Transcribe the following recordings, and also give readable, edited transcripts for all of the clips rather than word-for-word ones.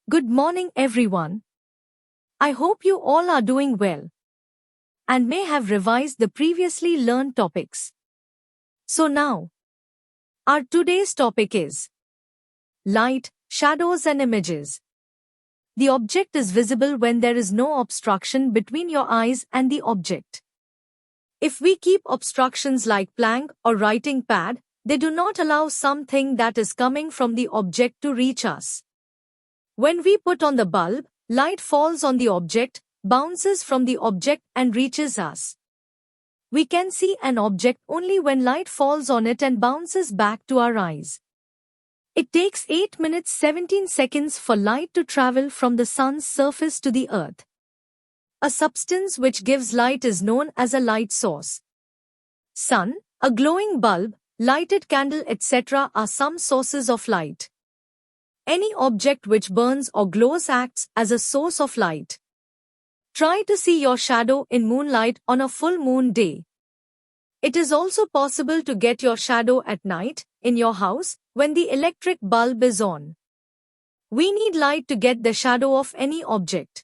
Good morning, everyone. I hope you all are doing well and may have revised the previously learned topics. So now, our today's topic is light, shadows and images. The object is visible when there is no obstruction between your eyes and the object. If we keep obstructions like plank or writing pad, they do not allow something that is coming from the object to reach us. When we put on the bulb, light falls on the object, bounces from the object and reaches us. We can see an object only when light falls on it and bounces back to our eyes. It takes 8 minutes 17 seconds for light to travel from the sun's surface to the earth. A substance which gives light is known as a light source. Sun, a glowing bulb, lighted candle etc. are some sources of light. Any object which burns or glows acts as a source of light. Try to see your shadow in moonlight on a full moon day. It is also possible to get your shadow at night, in your house, when the electric bulb is on. We need light to get the shadow of any object.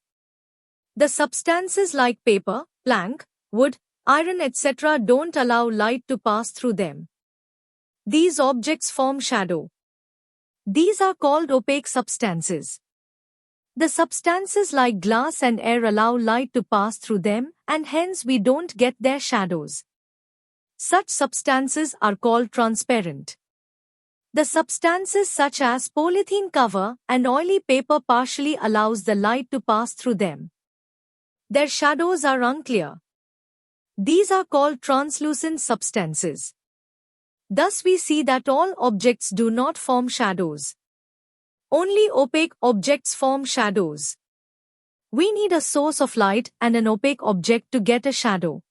The substances like paper, plank, wood, iron etc. don't allow light to pass through them. These objects form shadow. These are called opaque substances. The substances like glass and air allow light to pass through them, and hence we don't get their shadows. Such substances are called transparent. The substances such as polythene cover and oily paper partially allows the light to pass through them. Their shadows are unclear. These are called translucent substances. Thus we see that all objects do not form shadows. Only opaque objects form shadows. We need a source of light and an opaque object to get a shadow.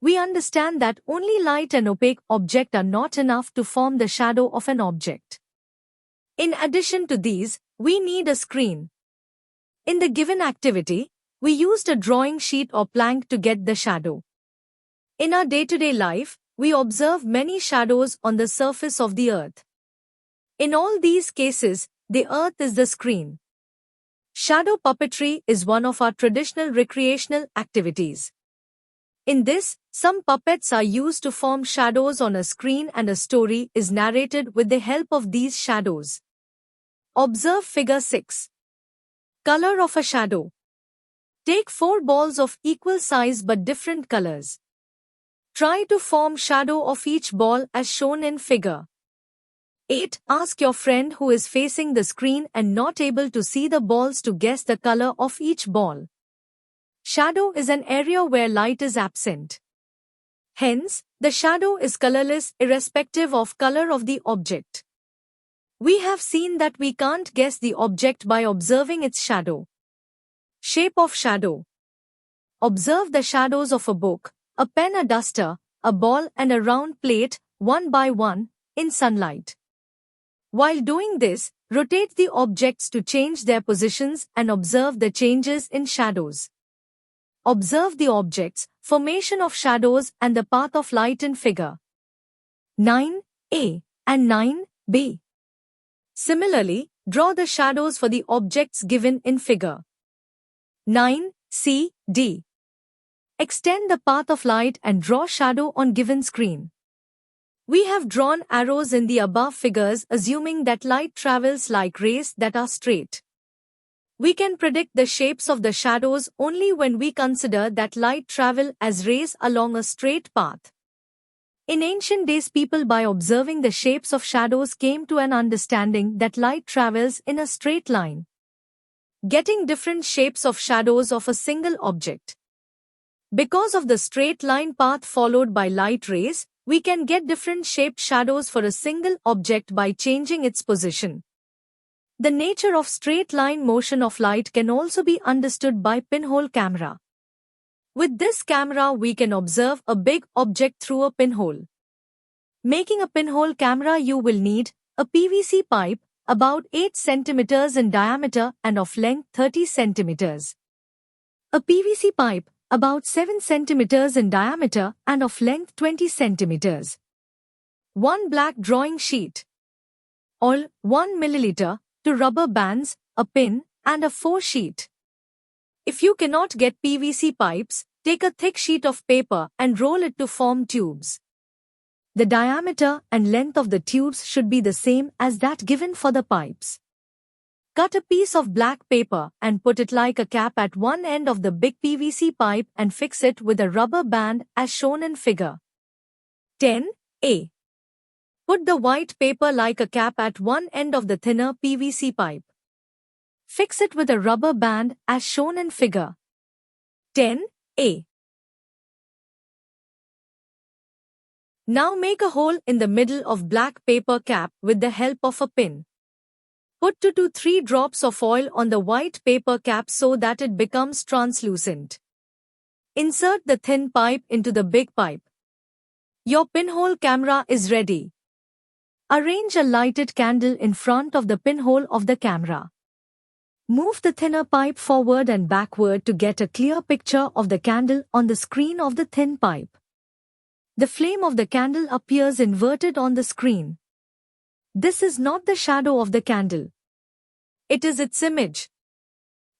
We understand that only light and opaque object are not enough to form the shadow of an object. In addition to these, we need a screen. In the given activity, we used a drawing sheet or plank to get the shadow. In our day-to-day life, we observe many shadows on the surface of the earth. In all these cases, the earth is the screen. Shadow puppetry is one of our traditional recreational activities. In this, some puppets are used to form shadows on a screen and a story is narrated with the help of these shadows. Observe figure 6. Color of a shadow. Take 4 balls of equal size but different colors. Try to form shadow of each ball as shown in figure 8. Ask your friend who is facing the screen and not able to see the balls to guess the color of each ball. Shadow is an area where light is absent. Hence, the shadow is colorless irrespective of color of the object. We have seen that we can't guess the object by observing its shadow. Shape of shadow. Observe the shadows of a book, a pen, a duster, a ball and a round plate, one by one, in sunlight. While doing this, rotate the objects to change their positions and observe the changes in shadows. Observe the objects, formation of shadows and the path of light in figure 9a and 9b. Similarly, draw the shadows for the objects given in figure 9c, d. Extend the path of light and draw shadow on given screen. We have drawn arrows in the above figures assuming that light travels like rays that are straight. We can predict the shapes of the shadows only when we consider that light travel as rays along a straight path. In ancient days, people by observing the shapes of shadows came to an understanding that light travels in a straight line, getting different shapes of shadows of a single object. Because of the straight line path followed by light rays, we can get different shaped shadows for a single object by changing its position. The nature of straight line motion of light can also be understood by pinhole camera. With this camera we can observe a big object through a pinhole. Making a pinhole camera you will need a PVC pipe about 8 cm in diameter and of length 30 cm. A PVC pipe about 7 cm in diameter and of length 20 cm. 1 black drawing sheet. Oil 1 ml, 2 rubber bands, a pin, and a 4 sheet. If you cannot get PVC pipes, take a thick sheet of paper and roll it to form tubes. The diameter and length of the tubes should be the same as that given for the pipes. Cut a piece of black paper and put it like a cap at one end of the big PVC pipe and fix it with a rubber band as shown in figure 10a. Put the white paper like a cap at one end of the thinner PVC pipe. Fix it with a rubber band as shown in figure 10a. Now make a hole in the middle of black paper cap with the help of a pin. Put 2 to 3 drops of oil on the white paper cap so that it becomes translucent. Insert the thin pipe into the big pipe. Your pinhole camera is ready. Arrange a lighted candle in front of the pinhole of the camera. Move the thinner pipe forward and backward to get a clear picture of the candle on the screen of the thin pipe. The flame of the candle appears inverted on the screen. This is not the shadow of the candle. It is its image.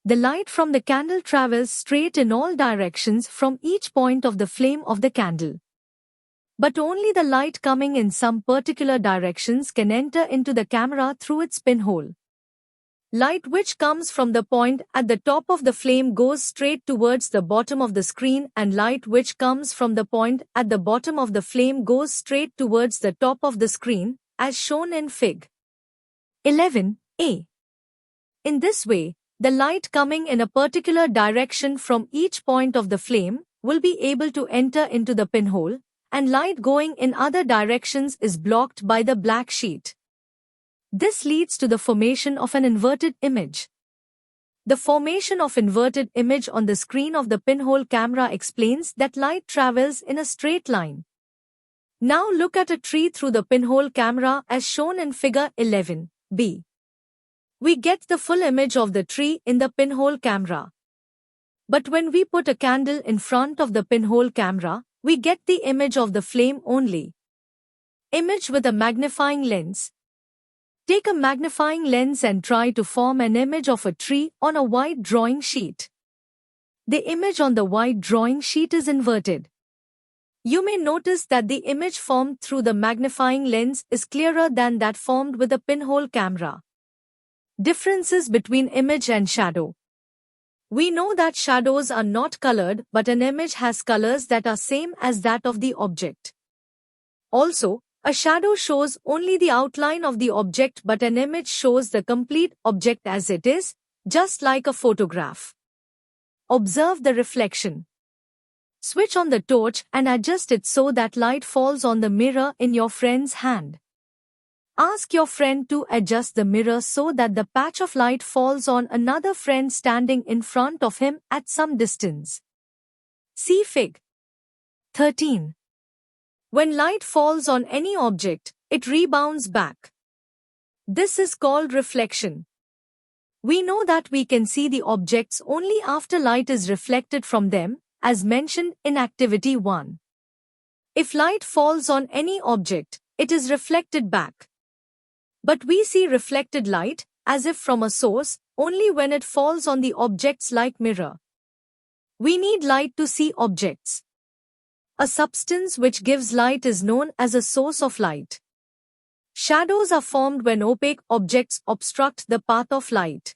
The light from the candle travels straight in all directions from each point of the flame of the candle. But only the light coming in some particular directions can enter into the camera through its pinhole. Light which comes from the point at the top of the flame goes straight towards the bottom of the screen, and light which comes from the point at the bottom of the flame goes straight towards the top of the screen, as shown in Fig. 11a. In this way, the light coming in a particular direction from each point of the flame will be able to enter into the pinhole, and light going in other directions is blocked by the black sheet. This leads to the formation of an inverted image. The formation of inverted image on the screen of the pinhole camera explains that light travels in a straight line. Now look at a tree through the pinhole camera as shown in figure 11b. We get the full image of the tree in the pinhole camera. But when we put a candle in front of the pinhole camera, we get the image of the flame only. Image with a magnifying lens. Take a magnifying lens and try to form an image of a tree on a white drawing sheet. The image on the white drawing sheet is inverted. You may notice that the image formed through the magnifying lens is clearer than that formed with a pinhole camera. Differences between image and shadow. We know that shadows are not colored, but an image has colors that are same as that of the object. Also, a shadow shows only the outline of the object, but an image shows the complete object as it is, just like a photograph. Observe the reflection. Switch on the torch and adjust it so that light falls on the mirror in your friend's hand. Ask your friend to adjust the mirror so that the patch of light falls on another friend standing in front of him at some distance. See Fig. 13. When light falls on any object, it rebounds back. This is called reflection. We know that we can see the objects only after light is reflected from them, as mentioned in Activity 1. If light falls on any object, it is reflected back. But we see reflected light, as if from a source, only when it falls on the objects like mirror. We need light to see objects. A substance which gives light is known as a source of light. Shadows are formed when opaque objects obstruct the path of light.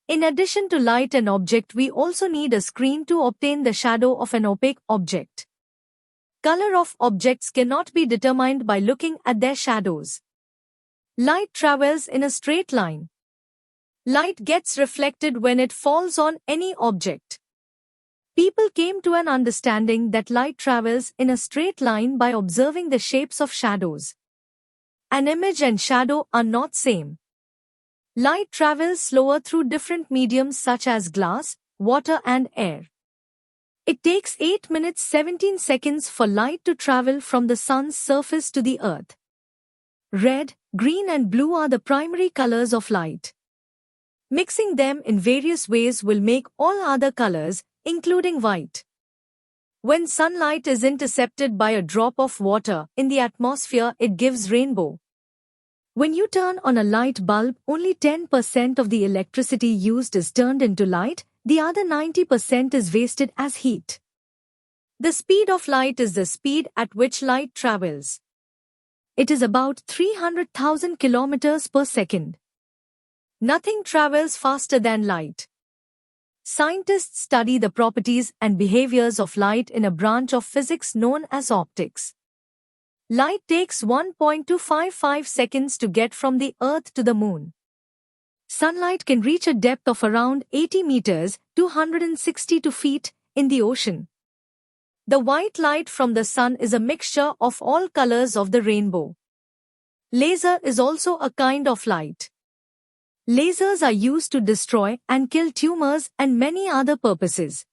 In addition to light and object, we also need a screen to obtain the shadow of an opaque object. Color of objects cannot be determined by looking at their shadows. Light travels in a straight line. Light gets reflected when it falls on any object. People came to an understanding that light travels in a straight line by observing the shapes of shadows. An image and shadow are not same. Light travels slower through different mediums such as glass, water and air. It takes 8 minutes 17 seconds for light to travel from the sun's surface to the earth. Red, green and blue are the primary colors of light. Mixing them in various ways will make all other colors, including white. When sunlight is intercepted by a drop of water in the atmosphere, it gives rainbow. When you turn on a light bulb, only 10% of the electricity used is turned into light, the other 90% is wasted as heat. The speed of light is the speed at which light travels. It is about 300,000 kilometers per second. Nothing travels faster than light. Scientists study the properties and behaviors of light in a branch of physics known as optics. Light takes 1.255 seconds to get from the Earth to the Moon. Sunlight can reach a depth of around 80 meters, 262 feet, in the ocean. The white light from the sun is a mixture of all colors of the rainbow. Laser is also a kind of light. Lasers are used to destroy and kill tumors and many other purposes.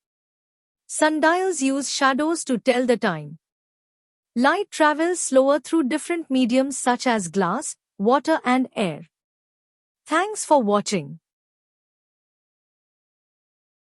Sundials use shadows to tell the time. Light travels slower through different mediums such as glass, water and air. Thanks for watching.